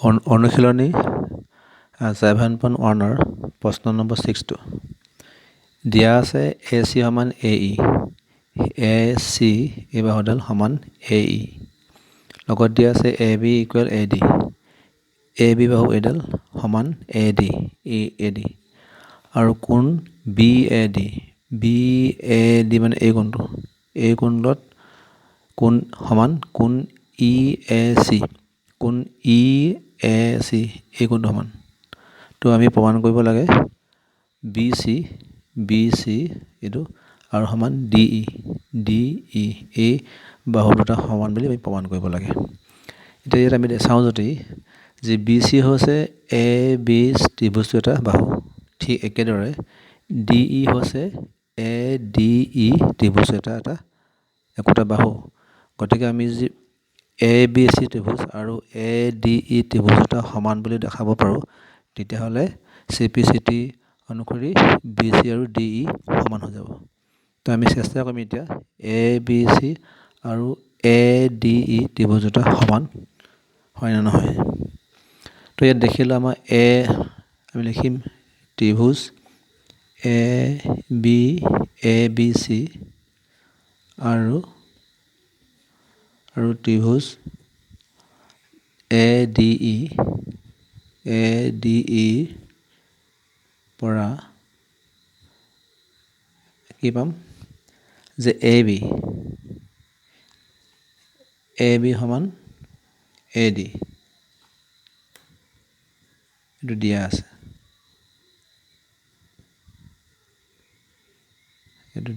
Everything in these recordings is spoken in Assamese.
অনুশীলনী 7.1 প্ৰশ্ন নম্বৰ 6টো দিয়া আছে AC সমান AE AC এই বাহুডাল সমান AE লগত দিয়া আছে AB ইকুৱেল AD AB বাহু এডাল সমান AD AD আৰু কোণ BAD BAD মানে এই কোণত কোণ সমান কোণ EAC কোণ EAC এই কোণটো সমান তো আমি প্ৰমাণ কৰিব লাগে BC এইটো আৰু সমান DE এই বাহু দুটা সমান বুলি আমি প্ৰমাণ কৰিব লাগে এতিয়া ইয়াত আমি চাওঁ যদি যে BC হৈছে AB ত্ৰিভুজটো এটা বাহু ঠিক একেদৰে DE হৈছে ADE ত্ৰিভুজ এটা একোটা বাহু গতিকে আমি যি ABC ত্ৰিভুজ আৰু ADE ত্ৰিভুজ এটা সমান বুলি দেখাব পাৰোঁ তেতিয়াহ'লে CPCT অনুসৰি BC আৰু DE সমান হৈ যাব তো আমি চেষ্টা কৰিম এতিয়া ABC আৰু ADE ত্ৰিভুজ এটা সমান হয় না নহয় তো ইয়াত দেখিলে আমাৰ আমি লিখিম ত্ৰিভুজ ABC আৰু ত্ৰিভুজ ADE পৰা কি পাম যে AB সমান AD এইটো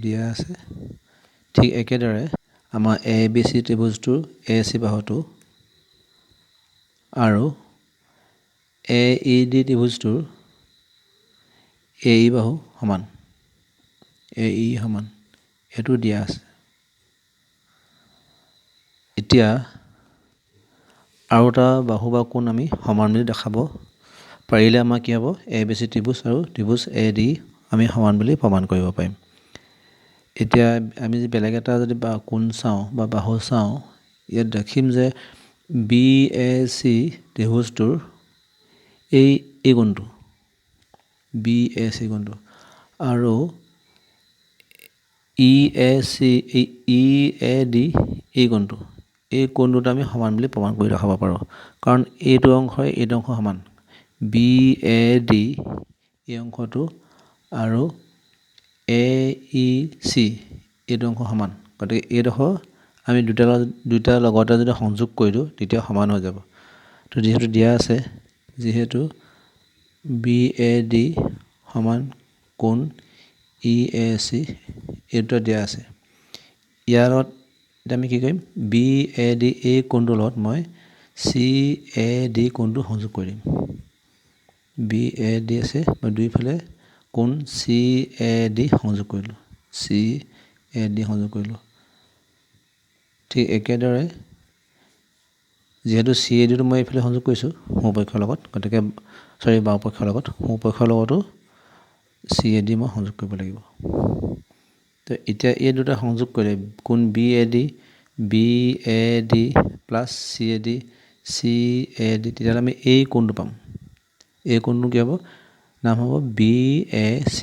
দিয়া আছে ঠিক একেদৰে আমাৰ ABC ত্ৰিভুজটোৰ AC বাহুটো আৰু AED ত্ৰিভুজটোৰ AE বাহু সমান এইটো দিয়া আছে এতিয়া আৰু এটা বাহু বা কোণ আমি সমান বুলি দেখাব পাৰিলে আমাৰ কি হ'ব ABC ত্ৰিভুজ আৰু ত্ৰিভুজ AD আমি সমান বুলি প্ৰমাণ কৰিব পাৰিম এতিয়া আমি যদি বেলেগ এটা যদি কোণ চাওঁ বা বাহু চাওঁ ইয়াত দেখিম যে BAC ত্ৰিভুজটোৰ এই কোণটো BAC কোণটো আৰু EAD এই কোণটোত আমি সমান বুলি প্ৰমাণ কৰি দেখাব পাৰোঁ কাৰণ এইটো অংশ সমান BAD এই অংশটো আৰু AEC এইটো অংশ সমান গতিকে এইডোখৰ আমি দুটা লগতে যদি সংযোগ কৰি দিওঁ তেতিয়া সমান হৈ যাব তো যিহেতু দিয়া আছে BAD সমান কোণ EAC এইটো দিয়া আছে ইয়াৰ লগত এতিয়া আমি কি কৰিম BAD এই কোণটোৰ লগত মই CAD কোণটো সংযোগ কৰি দিম BAD আছে মই দুইফালে কোণ CAD সংযোগ কৰিলোঁ ঠিক একেদৰে যিহেতু CADটো মই এইফালে সংযোগ কৰিছোঁ সোঁপক্ষৰ লগত গতিকে বাওঁপক্ষৰ লগত সোঁপক্ষৰ লগতো CAD মই সংযোগ কৰিব লাগিব তো এতিয়া এই দুটা সংযোগ কৰিলে কোণ BAD প্লাছ CAD তেতিয়াহ'লে আমি এই কোণটো পাম এই কোণটো কি হ'ব নাম হ'ব BAC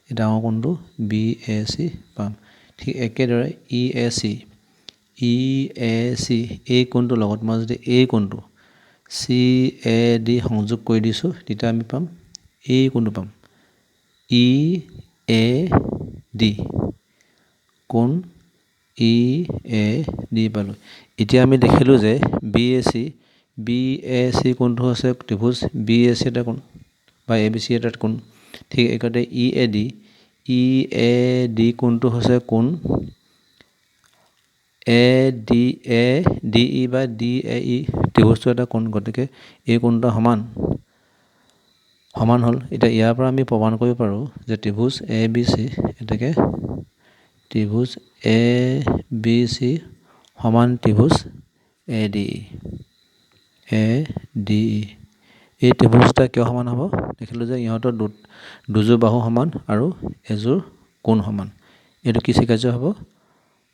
এই ডাঙৰ কোণটো BAC পাম ঠিক একেদৰে EAC এই কোণটোৰ লগত মই যদি এই কোণটো CAD সংযোগ কৰি দিছোঁ তেতিয়া আমি পাম এই কোণটো পাম EAD কোণ EAD পালোঁ এতিয়া আমি দেখিলোঁ যে BAC কোণটো হৈছে ত্ৰিভুজ BAC এটা কোণ বা ABC এটা কোণ ঠিক একেদৰে EAD কোণটো হৈছে কোণ ADE বা DAE ত্ৰিভুজটো এটা কোণ গতিকে এই কোণটো সমান হ'ল এতিয়া ইয়াৰ পৰা আমি প্ৰমাণ কৰিব পাৰোঁ যে ত্ৰিভুজ ABC এটাকে ত্ৰিভুজ ABC সমান ত্ৰিভুজ ADE এই ত্ৰিভুজটা কিয় সমান হ'ব দেখিলোঁ যে ইহঁতৰ দুযোৰ বাহু সমান আৰু এযোৰ কোণ সমান এইটো কি স্বীকাৰ্য হ'ব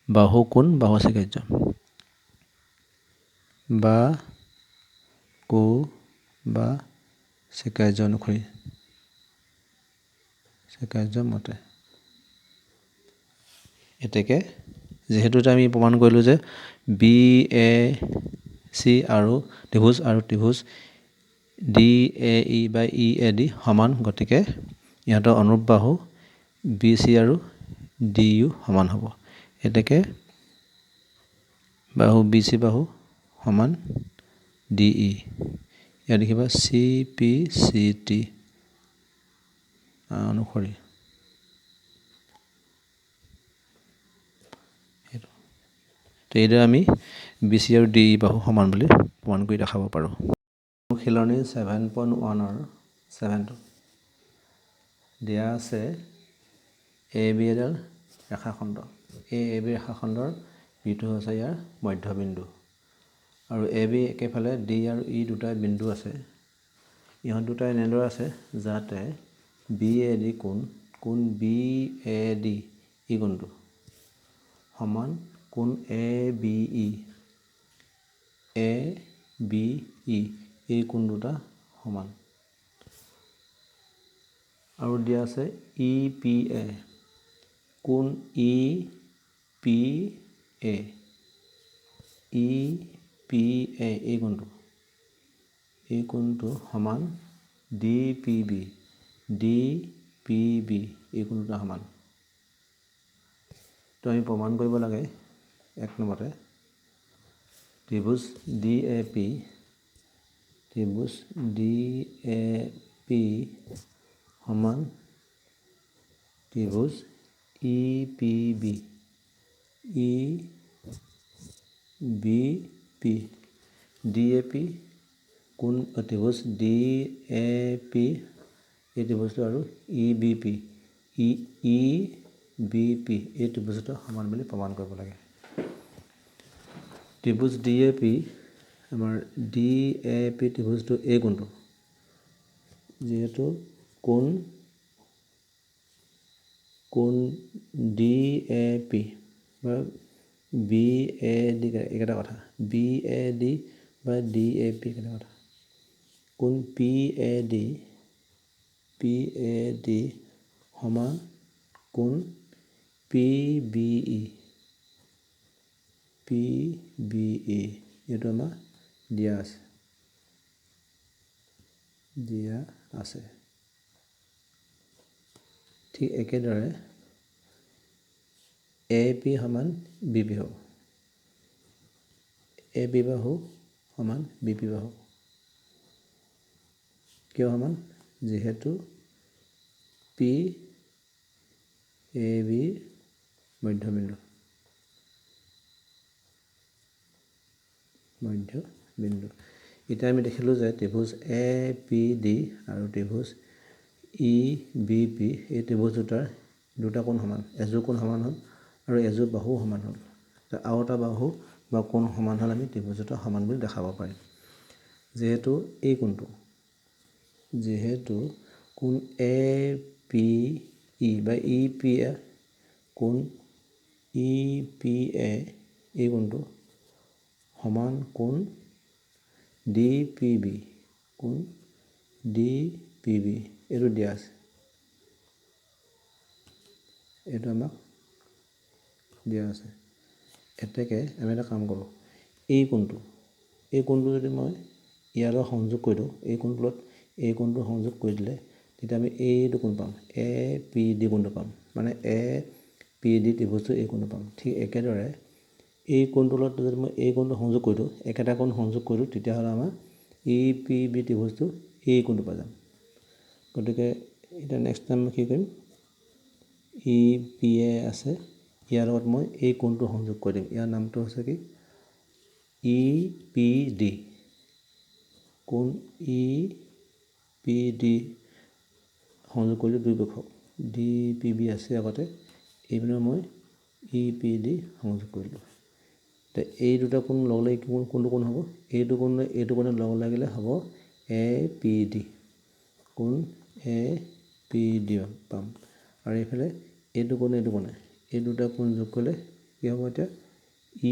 বাহু কোণ স্বীকাৰ্য বা কো বা স্বীকাৰ্য অনুসৰি স্বীকাৰ্য মতে। এতেকে যিহেতু আমি প্ৰমাণ কৰিলোঁ যে BAC আৰু ত্ৰিভুজ DAE বা EAD সমান, গতিকে ইহঁতৰ অনুৰূপ বাহু BC আৰু DU সমান হ'ব। এতেকে বাহু BC বাহু সমান DE। ইয়াত দেখিবা CPCT অনুসৰি। তো এইদৰে আমি BC আৰু DE বাহু সমান বুলি প্ৰমাণ কৰি দেখাব পাৰোঁ। অনুশীলনী 7.1 7টো দিয়া আছে AB এডাল ৰেখাখণ্ড। এই AB ৰেখাখণ্ডৰ বিটো হৈছে ইয়াৰ মধ্যবিন্দু আৰু AB একেফালে D আৰু E দুটা বিন্দু আছে। ইহঁত দুটা এনেদৰে আছে যাতে BAD কোণ BAD এই কোণটো সমান কোণ ABE এই কোণ দুটা সমান। আৰু দিয়া আছে EPA কোণ EPA এই কোণটো সমান DPB এই কোণ দুটা সমান। তো আমি প্ৰমাণ কৰিব লাগে 1 নম্বৰতে ত্ৰিভুজ DAP সমান ত্ৰিভুজ EPB DAP কোণ ত্ৰিভুজ DAP এই ত্ৰিভুজটো আৰু EBP এই ত্ৰিভুজটো সমান বুলি প্ৰমাণ কৰিব লাগে। ত্ৰিভুজ DAP আমাৰ DAP ত্ৰিভুজটো এই কোণটো যিহেতু কোণ DAP বা BAD একেটা কথা BAD বা DAP একেটা কথা। কোণ PAD সমান কোণ PBE এইটো আমাৰ দিয়া আছে। ঠিক একেদৰে AP সমান BP হ'ব। AB বাহু সমান BP বাহু কিয় সমান? যিহেতু PAB মধ্যবিন্দু। এতিয়া আমি দেখিলোঁ যে ত্ৰিভুজ APD আৰু ত্ৰিভুজ EBP এই ত্ৰিভুজ দুটা কোণ সমান, এযোৰ কোণ সমান হ'ল আৰু এযোৰ বাহু সমান হ'ল। আৰু এটা বাহু বা কোণ সমান হ'ল আমি ত্ৰিভুজ দুটা সমান বুলি দেখাব পাৰিম। যিহেতু কোণ APE বা EPA কোণ EPA এই কোণটো সমান কোণ DPB এইটো দিয়া আছে। এইটো আমাক দিয়া আছে। এতেকে আমি এটা কাম কৰোঁ, এই কোণটো যদি মই ইয়াৰ লগত সংযোগ কৰি দিওঁ, এই কোণটো সংযোগ কৰি দিলে তেতিয়া আমি এইটো কোণ পাম, APD কোণটো পাম, মানে APD ত্ৰিভুজটো এই কোণটো পাম। ঠিক একেদৰে এই কোণটোৰ লগত যদি মই এই কোণটো সংযোগ কৰি দিওঁ, একেটা কোণ সংযোগ কৰি দিওঁ, তেতিয়াহ'লে আমাৰ EPB ত্ৰিভুজটো এই কোণটো পাই যাম। গতিকে এতিয়া নেক্সট টাইম মই কি কৰিম, EPA আছে, ইয়াৰ লগত মই এই কোণটো সংযোগ কৰি দিম। ইয়াৰ নামটো হৈছে কি EPD কোণ EPD সংযোগ কৰিলোঁ দুয়োপক্ষক। DPB আছে আগতে, এইপিনে মই EPD সংযোগ কৰিলোঁ। এই দুটা কোণ লগ লাগি কোনটো কোণ হ'ব? এইটো কোণে লগ লাগিলে হ'ব APD কোণ APD পাম। আৰু এইফালে এইটো কোণে এই দুটা কোণ যোগ কৰিলে কি হ'ব? এতিয়া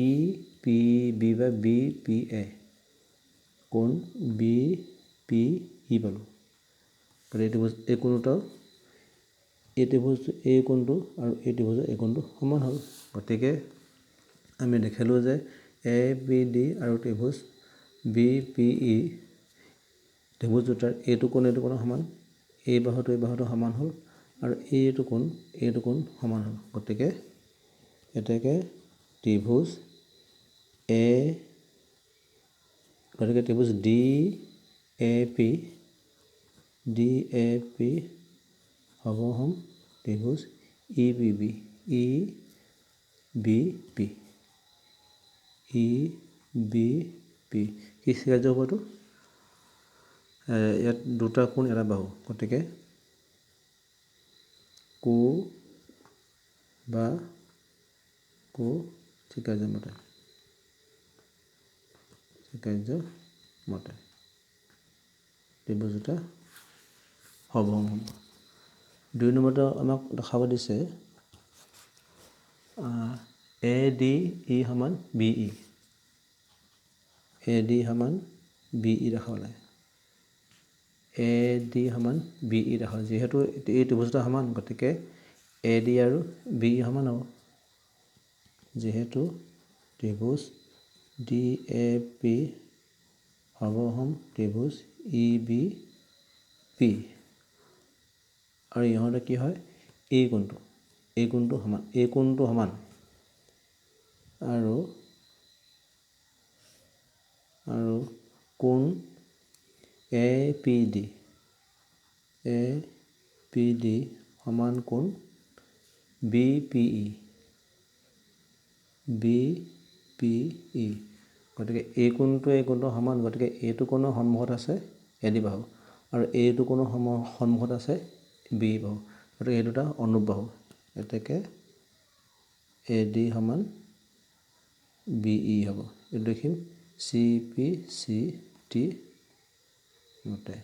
EPB বা BPA কোণ বি পি ই পালোঁ। গতিকে এই ত্ৰিভুজ এই কোণ দুটাও এই ত্ৰিভুজটো এই কোণটো আৰু এই ত্ৰিভুজৰ এই কোণটো সমান হ'ল। গতিকে আমি দেখিলোঁ যে এ বি ডি আৰু ত্ৰিভুজ বি পি ই ত্ৰিভুজ দুটাৰ এইটো কোণৰ সমান, এই বাহুটো সমান হ'ল আৰু এইটো কোণ সমান হ'ল। গতিকে এতেকে ত্ৰিভুজ ডি এ পি হ'ব ত্ৰিভুজ ই বি পি কি কাৰ্য হ'ব এইটো? ইয়াত দুটা কোণ এটা বাহু, গতিকে কো বা কো ত্ৰিকাৰ্য মতে ত্ৰিভুজ দুটা সবসম হ'ব। 2 নম্বৰটো আমাক দেখাব দিছে এ ডি ই সমান বি ই। এ ডি সমান বি ই দেখাব লাগে। এ ডি সমান বি ই দেখাব, যিহেতু এই ত্ৰিভুজ দুটা সমান গতিকে এ ডি আৰু বি ই সমান হ'ব। যিহেতু ত্ৰিভুজ ডি এ পি সবসম ত্ৰিভুজ ই বি পি আৰু ইহঁতে কি হয় এই কোণটো সমান আৰু কোণ এ পি ডি সমান কোণ বি পি ই। গতিকে এই কোণটো সমান, গতিকে এইটো কোণৰ সন্মুখত আছে এ ডি বাহু আৰু এইটো কোণৰ সন্মুখত আছে বি বাহু, গতিকে এই দুটা অনুপ বাহু। এতেকে এ ডি সমান বি ই হ'ব। এইটো লিখিম চি পি চি টি মতে।